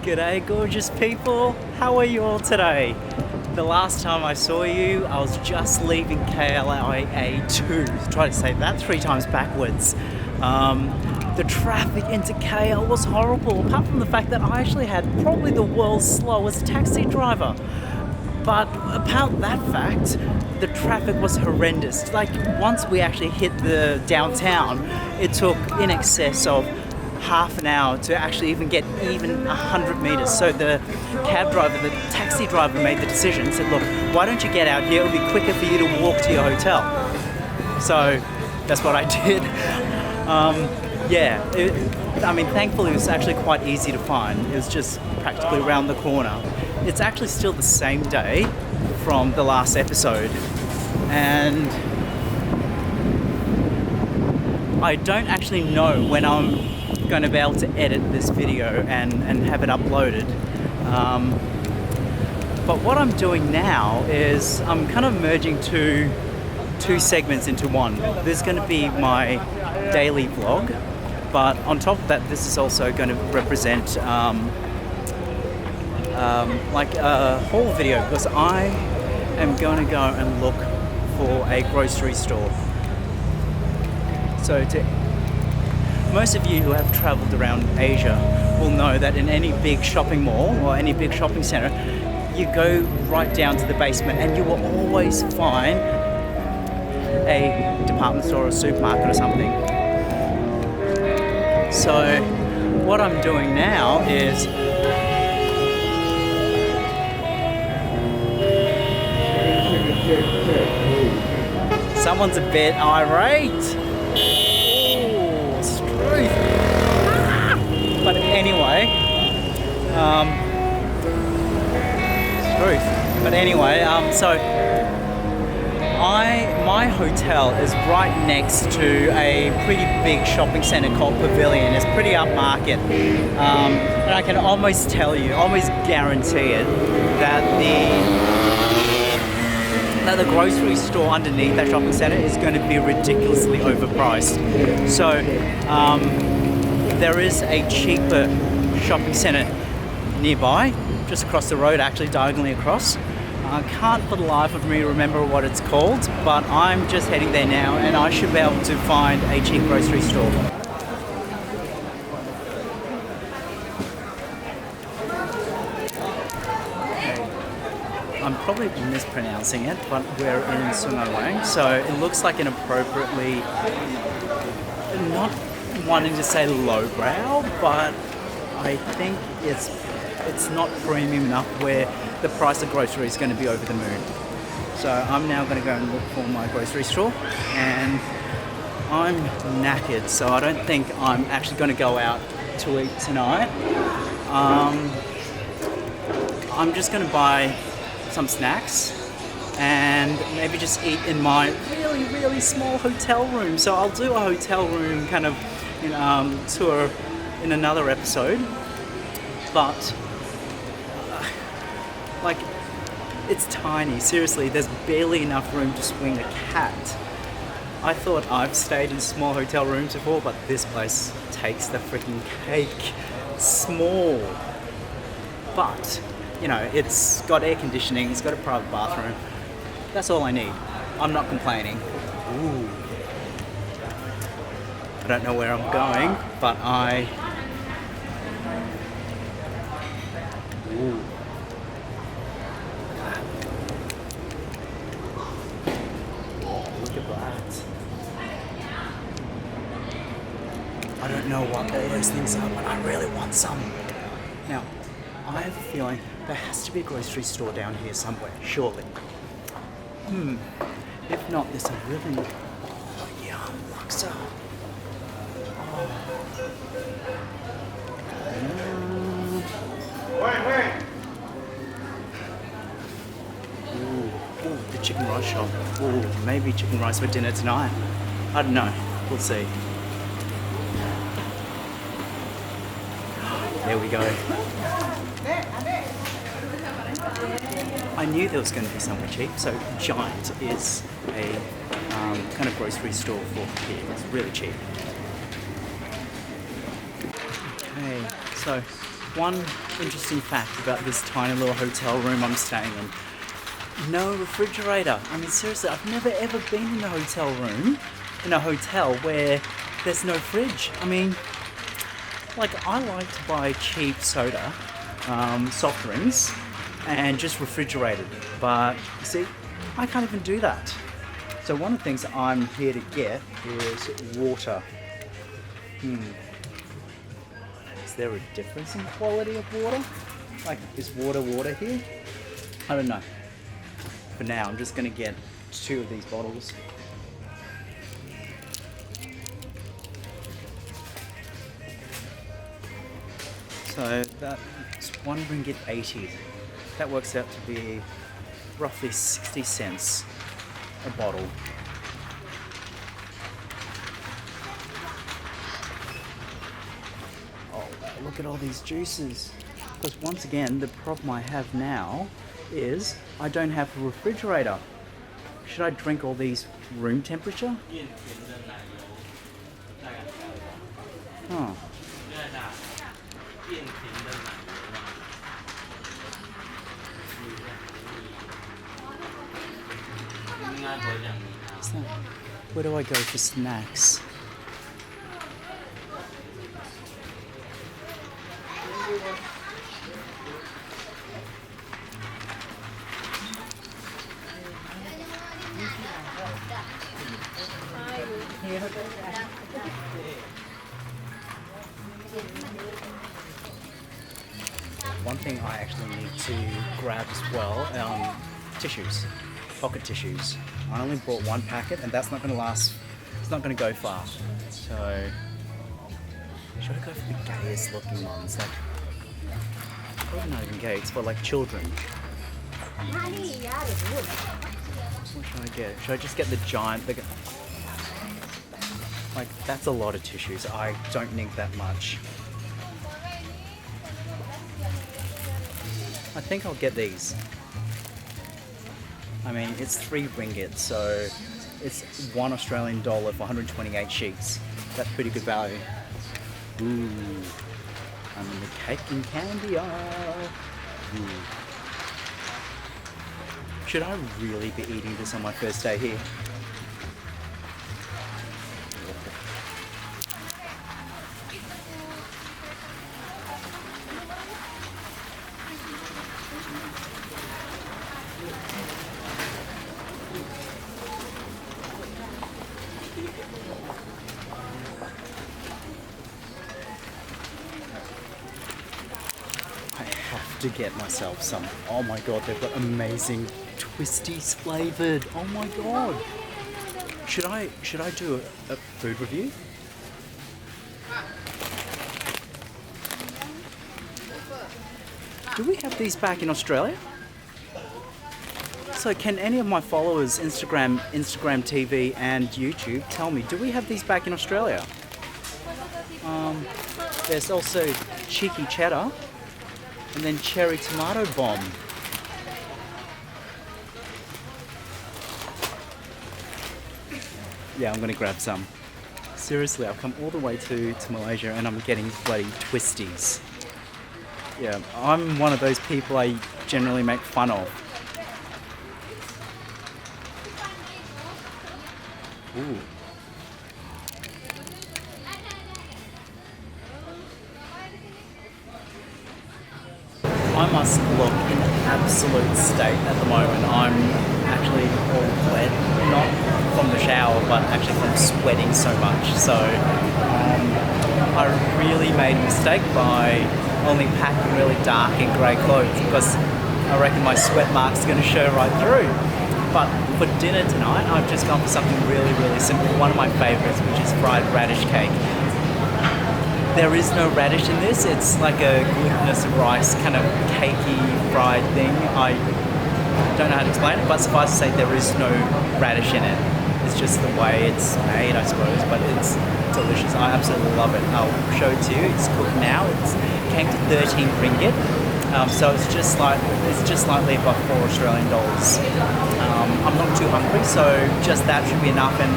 G'day gorgeous people, how are you all today? The last time I saw you, I was just leaving KLIA 2. Try to say that 3 times backwards. The traffic into KL was horrible, apart from the fact that I actually had probably the world's slowest taxi driver. But apart that fact, the traffic was horrendous. Like, once we actually hit the downtown, it took in excess of half an hour to actually even get 100 meters. So the cab driver, the taxi driver made the decision, said, look, why don't you get out here, it'll be quicker for you to walk to your hotel. So that's what I did. Thankfully it was actually quite easy to find. It was just practically around the corner. It's actually still the same day from the last episode, and I don't actually know when I'm going to be able to edit this video and have it uploaded. But what I'm doing now is I'm kind of merging two segments into one. There's going to be my daily vlog, but on top of that, this is also going to represent like a haul video, because I am going to go and look for a grocery store. So most of you who have traveled around Asia will know that in any big shopping mall or any big shopping center, you go right down to the basement and you will always find a department store or a supermarket or something. So what I'm doing now is someone's a bit irate. But anyway, so my hotel is right next to a pretty big shopping centre called Pavilion. It's pretty upmarket, and I can almost tell you, almost guarantee it, that the grocery store underneath that shopping centre is going to be ridiculously overpriced. So there is a cheaper shopping centre nearby, just across the road, actually diagonally across. I can't for the life of me remember what it's called, but I'm just heading there now and I should be able to find a cheap grocery store. I'm probably mispronouncing it, but we're in Sungei, so it looks like an appropriately, not wanting to say lowbrow, but I think it's not premium enough where the price of grocery is going to be over the moon. So I'm now going to go and look for my grocery store, and I'm knackered, so I don't think I'm actually going to go out to eat tonight. I'm just going to buy some snacks and maybe just eat in my really, really small hotel room. So I'll do a hotel room kind of tour in another episode, but like, it's tiny. Seriously, there's barely enough room to swing a cat. I thought I've stayed in small hotel rooms before, but this place takes the freaking cake. Small, but it's got air conditioning, it's got a private bathroom. That's all I need. I'm not complaining. Ooh. I don't know where I'm going, but Ooh. Look at that. I don't know what all those things are, but I really want some. Now, I have a feeling there has to be a grocery store down here somewhere, surely. If not, there's a really yum laksa. Ooh, the chicken rice shop. Ooh, maybe chicken rice for dinner tonight. I don't know. We'll see. There we go. I knew there was going to be somewhere cheap, so Giant is a kind of grocery store for here. It's really cheap. Okay, so one interesting fact about this tiny little hotel room I'm staying in. No refrigerator. I mean, seriously, I've never ever been in a hotel room, in a hotel where there's no fridge. I mean, like, I like to buy cheap soda, soft drinks, and just refrigerate it. But, you see, I can't even do that. So one of the things I'm here to get is water. Is there a difference in quality of water? Like, is water here? I don't know. For now, I'm just gonna get 2 of these bottles. So that's 1 ringgit 80. That works out to be roughly 60 cents a bottle. Oh, look at all these juices. Because once again, the problem I have now is I don't have a refrigerator. Should I drink all these room temperature? Oh. So, where do I go for snacks? One thing I actually need to grab as well, tissues, pocket tissues. I only bought 1 packet and that's not going to last, it's not going to go far. So, should I go for the gayest looking ones? Like, probably not even gay, it's for like children. What should I get? Should I just get the giant, like, that's a lot of tissues. I don't need that much. I think I'll get these. I mean, it's 3 ringgit, so it's $1 Australian for 128 sheets. That's pretty good value. Ooh, I'm in the cake and candy aisle. Ooh. Should I really be eating this on my first day here? To get myself some. Oh my god, they've got amazing twisties flavored. Oh my god. Should I do a food review? Do we have these back in Australia? So can any of my followers, Instagram TV and YouTube, tell me, do we have these back in Australia? There's also cheeky cheddar. And then cherry tomato bomb. Yeah, I'm gonna grab some. Seriously, I've come all the way to Malaysia and I'm getting bloody twisties. Yeah, I'm one of those people I generally make fun of. Ooh. I must look in absolute state at the moment. I'm actually all wet, not from the shower, but actually from sweating so much. So I really made a mistake by only packing really dark and grey clothes because I reckon my sweat marks are going to show right through. But for dinner tonight, I've just gone for something really, really simple. One of my favourites, which is fried radish cake. There is no radish in this. It's like a glutinous rice kind of cakey fried thing. I don't know how to explain it, but suffice to say there is no radish in it. It's just the way it's made, I suppose, but it's delicious. I absolutely love it. I'll show it to you. It's cooked now. It came to 13 ringgit, so it's just slightly above $4 Australian dollars. I'm not too hungry, so just that should be enough. And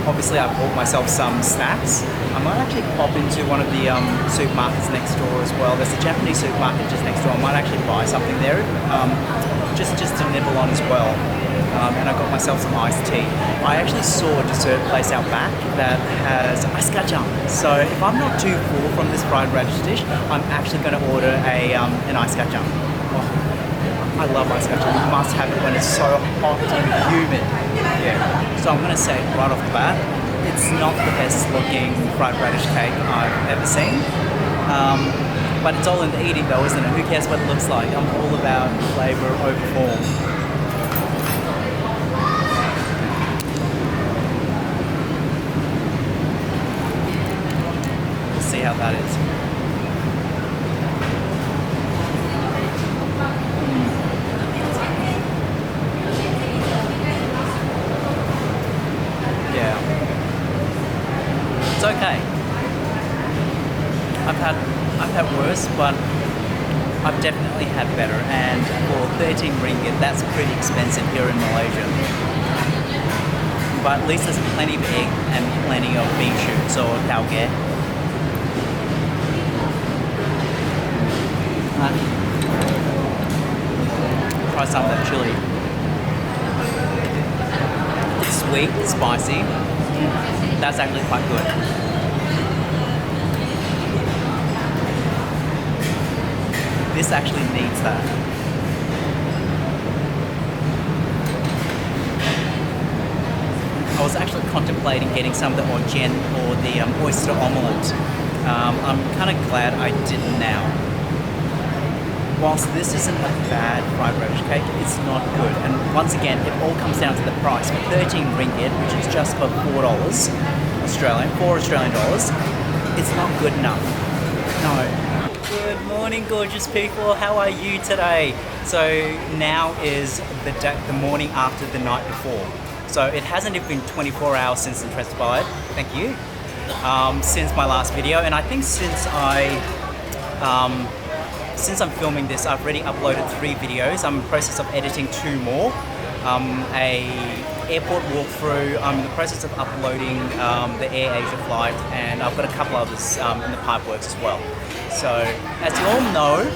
obviously I bought myself some snacks. I might actually pop into one of the supermarkets next door as well. There's a Japanese supermarket just next door. I might actually buy something there, just to nibble on as well. And I got myself some iced tea. I actually saw a dessert place out back that has ice kacang. So if I'm not too full from this fried radish dish, I'm actually going to order an ice kacang. Oh, I love ice kacang. You must have it when it's so hot and humid. Yeah. So I'm going to say right off the bat, it's not the best looking fried radish cake I've ever seen. But it's all in the eating though, isn't it? Who cares what it looks like? I'm all about flavor over form. See how that is. Yeah. It's okay. I've had worse, but I've definitely had better, and for 13 ringgit, that's pretty expensive here in Malaysia. But at least there's plenty of egg and plenty of bean shoots or tauge. Try some of that chili. It's sweet, it's spicy. That's actually quite good. This actually needs that. I was actually contemplating getting some of the orgen or the oyster omelette. I'm kind of glad I didn't now. Whilst this isn't a bad fried radish cake, it's not good. And once again, it all comes down to the price. For 13 ringgit, which is just for $4 Australian, $4 Australian dollars, it's not good enough. No. Good morning, gorgeous people. How are you today? So now is the morning after the night before. So it hasn't even been 24 hours since the transpired. Thank you. Since my last video, and I think since I'm filming this, I've already uploaded 3 videos. I'm in the process of editing 2 more. A airport walkthrough. I'm in the process of uploading the Air Asia flight, and I've got a couple others in the pipeworks as well. So, as you all know,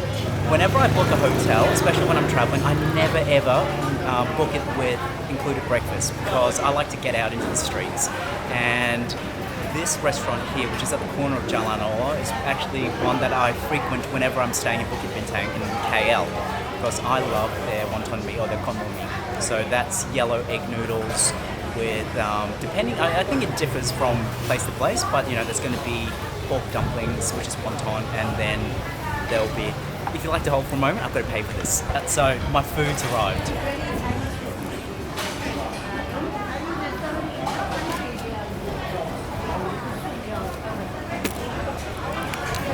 whenever I book a hotel, especially when I'm traveling, I never ever book it with included breakfast, because I like to get out into the streets. And this restaurant here, which is at the corner of Jalan Ola, is actually one that I frequent whenever I'm staying in Bukit Bintang in KL, because I love their wanton mee or their konmo mee. So that's yellow egg noodles with, depending, I think it differs from place to place, but you know, there's going to be pork dumplings, which is wonton, and then there'll be, if you like to hold for a moment, I've got to pay for this. So my food's arrived.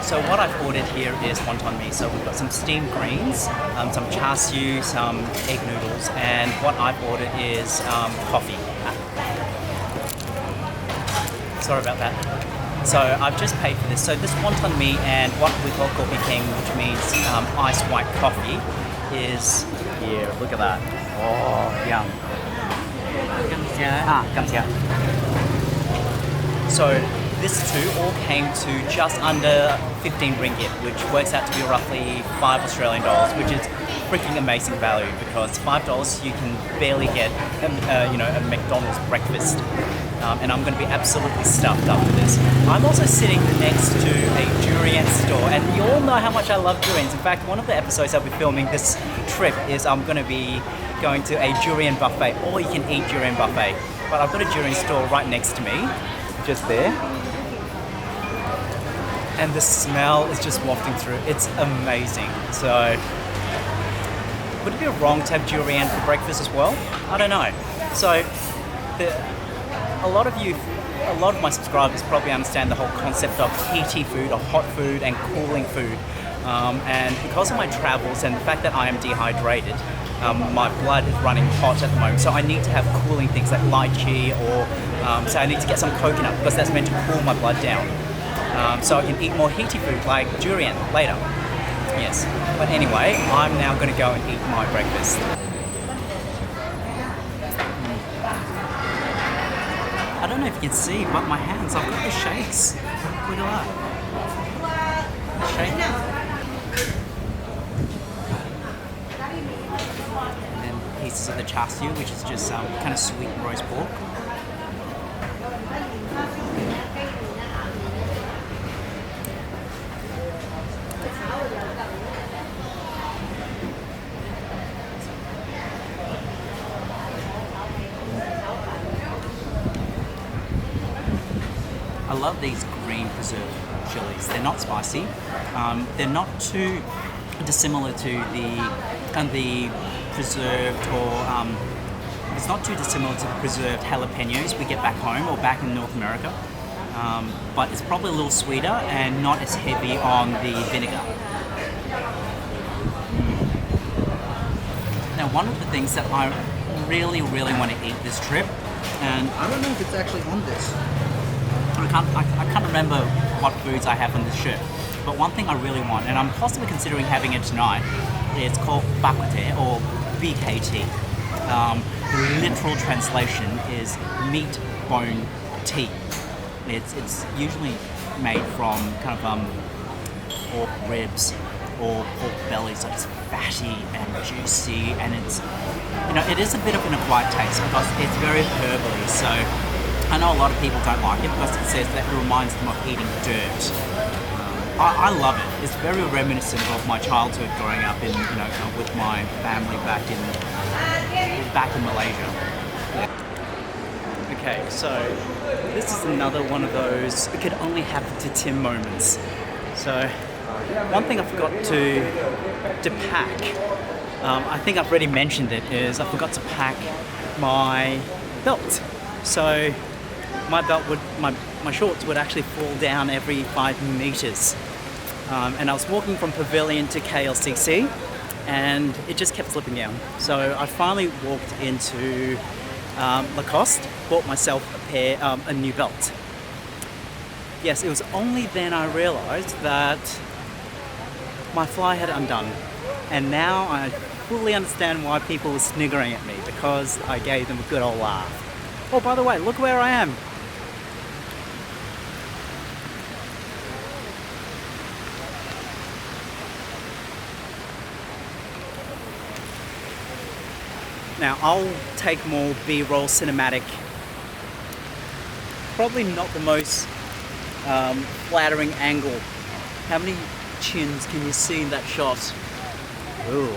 So what I've ordered here is wonton mee. So we've got some steamed greens, some char siu, some egg noodles, and what I've ordered is coffee. Sorry about that. So I've just paid for this. So this wonton mee and what we call kopi peng, which means iced white coffee, is here. Look at that. Oh, yum. Gamsia. So this too all came to just under 15 ringgit, which works out to be roughly $5 Australian dollars, which is freaking amazing value, because $5 you can barely get a McDonald's breakfast. And I'm going to be absolutely stuffed after this. I'm also sitting next to a durian store, and you all know how much I love durians. In fact, one of the episodes I'll be filming this trip is I'm going to be going to a durian buffet, or you can eat durian buffet. But I've got a durian store right next to me, just there. And the smell is just wafting through. It's amazing. So, would it be wrong to have durian for breakfast as well? I don't know. So, a lot of my subscribers probably understand the whole concept of heaty food or hot food and cooling food. And because of my travels and the fact that I am dehydrated, my blood is running hot at the moment. So I need to have cooling things like lychee, or so I need to get some coconut, because that's meant to cool my blood down. So I can eat more heaty food like durian later. Yes. But anyway, I'm now going to go and eat my breakfast. I don't know if you can see, but my hands, I've got the shakes. Look at that. Shake. And then pieces of the char siu, which is just kind of sweet roast pork. I love these green preserved chilies. They're not spicy. They're not too dissimilar to the preserved or it's not too dissimilar to the preserved jalapenos we get back home or back in North America. But it's probably a little sweeter and not as heavy on the vinegar. Now, one of the things that I really want to eat this trip, and I don't know if it's actually on this. I can't remember what foods I have on this trip, but one thing I really want, and I'm possibly considering having it tonight, it's called Bak Kut Teh or BKT. The literal translation is meat bone tea. It's usually made from kind of pork ribs or pork belly, so it's fatty and juicy, and it's, you know, it is a bit of an acquired taste because it's very herbally. So I know a lot of people don't like it because it says that it reminds them of eating dirt. I love it. It's very reminiscent of my childhood growing up in, you know, with my family back in Malaysia. Yeah. Okay, so this is another one of those it could only happen to Tim moments. So one thing I forgot to pack, I think I've already mentioned it, is I forgot to pack my belt. So my belt would, my shorts would actually fall down every 5 meters. And I was walking from Pavilion to KLCC and it just kept slipping down. So I finally walked into Lacoste, bought myself a new belt. Yes, it was only then I realized that my fly had undone. And now I fully understand why people were sniggering at me, because I gave them a good old laugh. Oh, by the way, look where I am. Now, I'll take more B-roll cinematic. Probably not the most flattering angle. How many chins can you see in that shot? Ooh,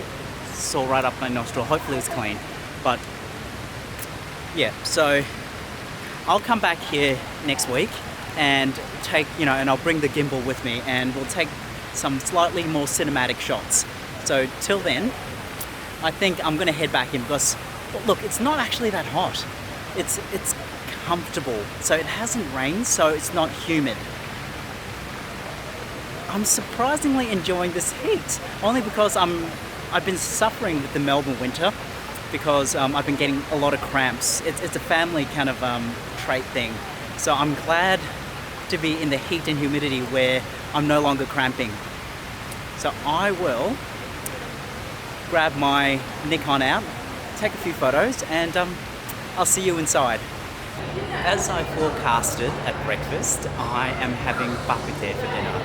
it's all right up my nostril. Hopefully it's clean. But yeah, so I'll come back here next week and take, you know, and I'll bring the gimbal with me and we'll take some slightly more cinematic shots. So till then, I think I'm gonna head back in because, look, it's not actually that hot. It's comfortable. So it hasn't rained, so it's not humid. I'm surprisingly enjoying this heat, only because I've been suffering with the Melbourne winter because I've been getting a lot of cramps. It's a family kind of trait thing. So I'm glad to be in the heat and humidity where I'm no longer cramping. So I will grab my Nikon out, take a few photos, and I'll see you inside. As I forecasted at breakfast, I am having Bak Kut Teh for dinner.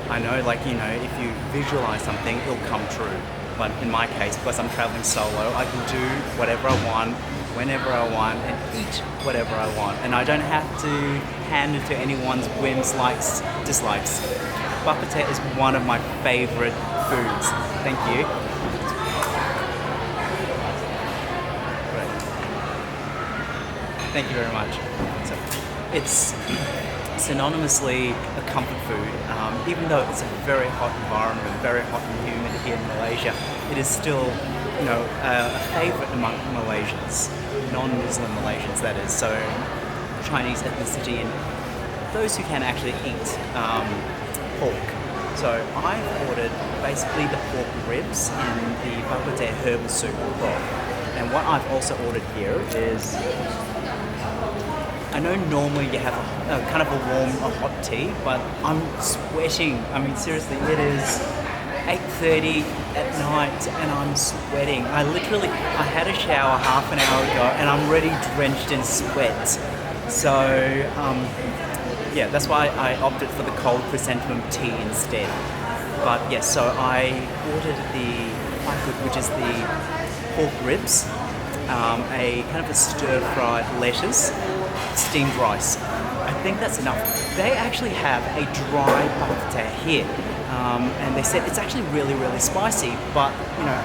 I know, like, you know, if you visualize something, it'll come true. But in my case, because I'm traveling solo, I can do whatever I want, whenever I want, and eat whatever I want. And I don't have to pander to anyone's whims, likes, dislikes. Bak Kut Teh is one of my favorite foods. Thank you. Thank you very much. So it's synonymously a comfort food. Even though it's a very hot environment, very hot and humid here in Malaysia, it is still, you know, a favorite among Malaysians, non-Muslim Malaysians, that is. So Chinese ethnicity and those who can actually eat pork. So I've ordered basically the pork ribs and the Bak Kut Teh herbal soup broth. And what I've also ordered here is, I know normally you have a kind of a hot tea, but I'm sweating. I mean, seriously, it is 8:30 at night and I'm sweating. I had a shower half an hour ago and I'm already drenched in sweat. So yeah, that's why I opted for the cold chrysanthemum tea instead. But yes, so I ordered the Bak Kut, which is the pork ribs, a kind of a stir-fried lettuce, steamed rice. I think that's enough. They actually have a dry Bak Kut Teh here, and they said it's actually really, really spicy. But you know,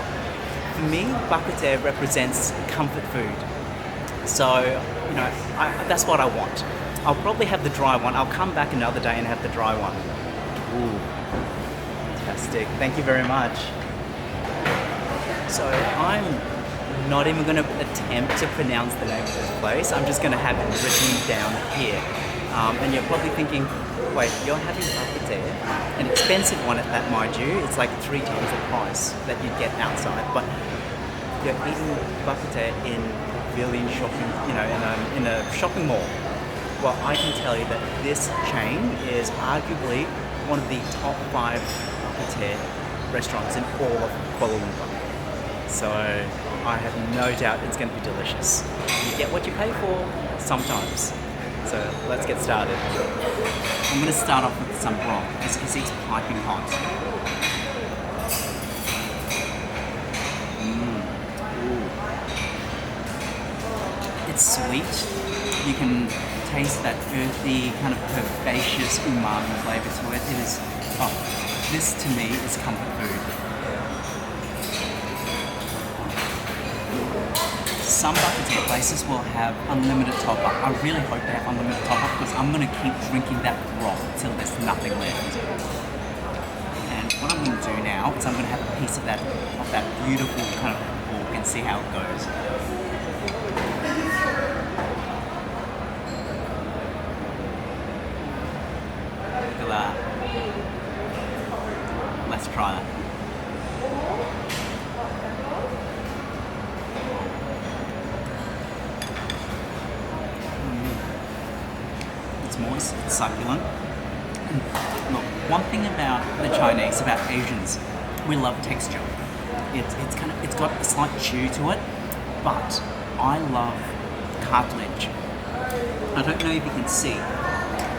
for me, Bak Kut Teh represents comfort food. So you know, that's what I want. I'll probably have the dry one. I'll come back another day and have the dry one. Ooh, fantastic. Thank you very much. So I'm not even going to attempt to pronounce the name of this place. I'm just going to have it written down here. And you're probably thinking, wait, you're having Bak Kut Teh, an expensive one at that, mind you. It's like 3 times the price that you'd get outside. But you're eating Bak Kut Teh in Pavilion shopping, you know, in a shopping mall. Well, I can tell you that this chain is arguably one of the top 5 Bak Kut Teh restaurants in all of Kuala Lumpur. So I have no doubt it's going to be delicious. You get what you pay for sometimes. So let's get started. I'm going to start off with some broth. As you can see, it's piping hot. It's sweet. You can taste that earthy, kind of herbaceous umami flavour to it. It is, oh, this to me is comfort food. Some Bak Kut Teh places will have unlimited top-up. I really hope they have unlimited top-up because I'm going to keep drinking that broth until there's nothing left. And what I'm going to do now is I'm going to have a piece of that beautiful kind of pork and see how it goes. Look at that. Let's try that. It's moist, it's succulent. And look, one thing about the Chinese, about Asians, we love texture. It's got a slight chew to it, but I love cartilage. I don't know if you can see,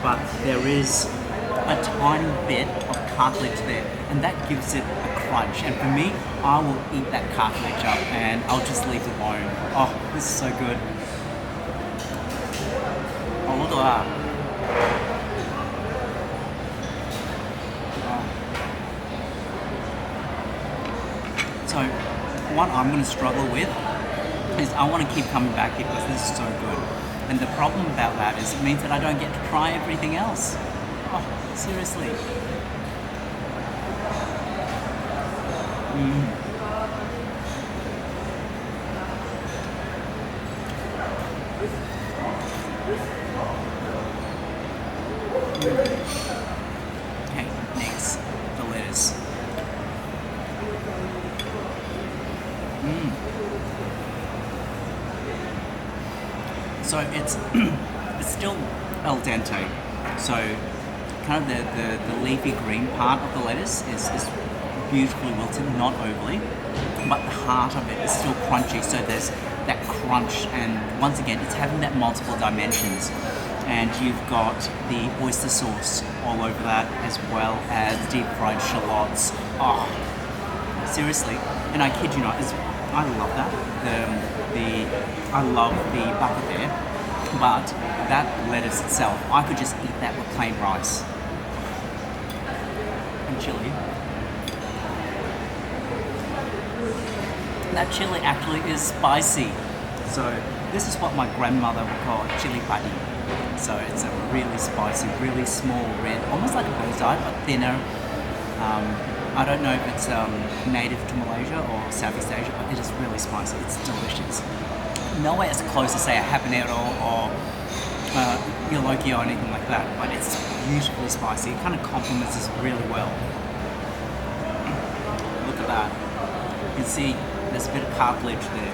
but there is a tiny bit of cartilage there, and that gives it a crunch. And for me, I will eat that cartilage up and I'll just leave the bone. Oh, this is so good. Oh, look at that. Oh. So, what I'm going to struggle with is I want to keep coming back here because this is so good. And the problem about that is it means that I don't get to try everything else. Oh, seriously. Okay, next, the lettuce. So it's still al dente. So kind of the leafy green part of the lettuce is beautifully wilted, not overly, but the heart of it is still crunchy. So there's that crunch, and once again, it's having that multiple dimensions. And you've got the oyster sauce all over that, as well as deep fried shallots. Oh, seriously, and I kid you not, I love that. I love the Bak Kut Teh, but that lettuce itself, I could just eat that with plain rice and chili. That chili actually is spicy. So this is what my grandmother would call a chili padi. So it's a really spicy, really small red, almost like a bird's eye, but thinner. I don't know if it's native to Malaysia or Southeast Asia, but it is really spicy. It's delicious. Nowhere as close to say a habanero or yoloki or anything like that, but it's beautifully spicy. It kind of complements this really well. Look at that. You can see there's a bit of cartilage there.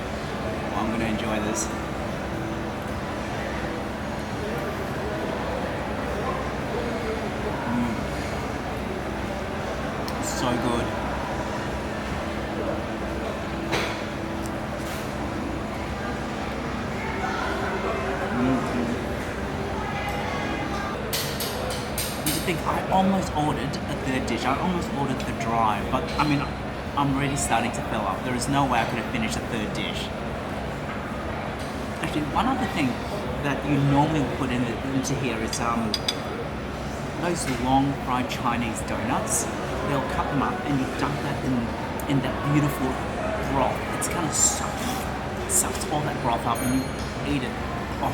Well, I'm going to enjoy this. So good. think I almost ordered a third dish. I almost ordered the dry, but I mean, I'm already starting to fill up. There is no way I could have finished a third dish. Actually, one other thing that you normally put into here is those long fried Chinese donuts. They'll cut them up and you dump that in that beautiful broth. It's kind of sucks all that broth up and you eat it. Oh.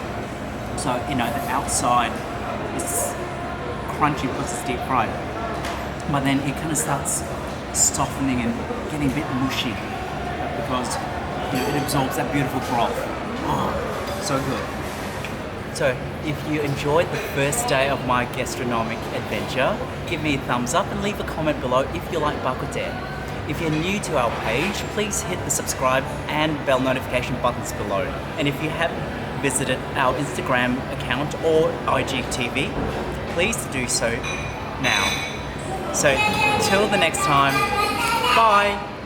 So, you know, the outside is crunchy because it's deep fried, but then it kind of starts softening and getting a bit mushy because, you know, it absorbs that beautiful broth. Oh, so good. So if you enjoyed the first day of my gastronomic adventure, give me a thumbs up and leave a comment below if you like Bak Kut Teh. If you're new to our page, please hit the subscribe and bell notification buttons below. And if you haven't visited our Instagram account or IGTV, please do so now. So till the next time, bye!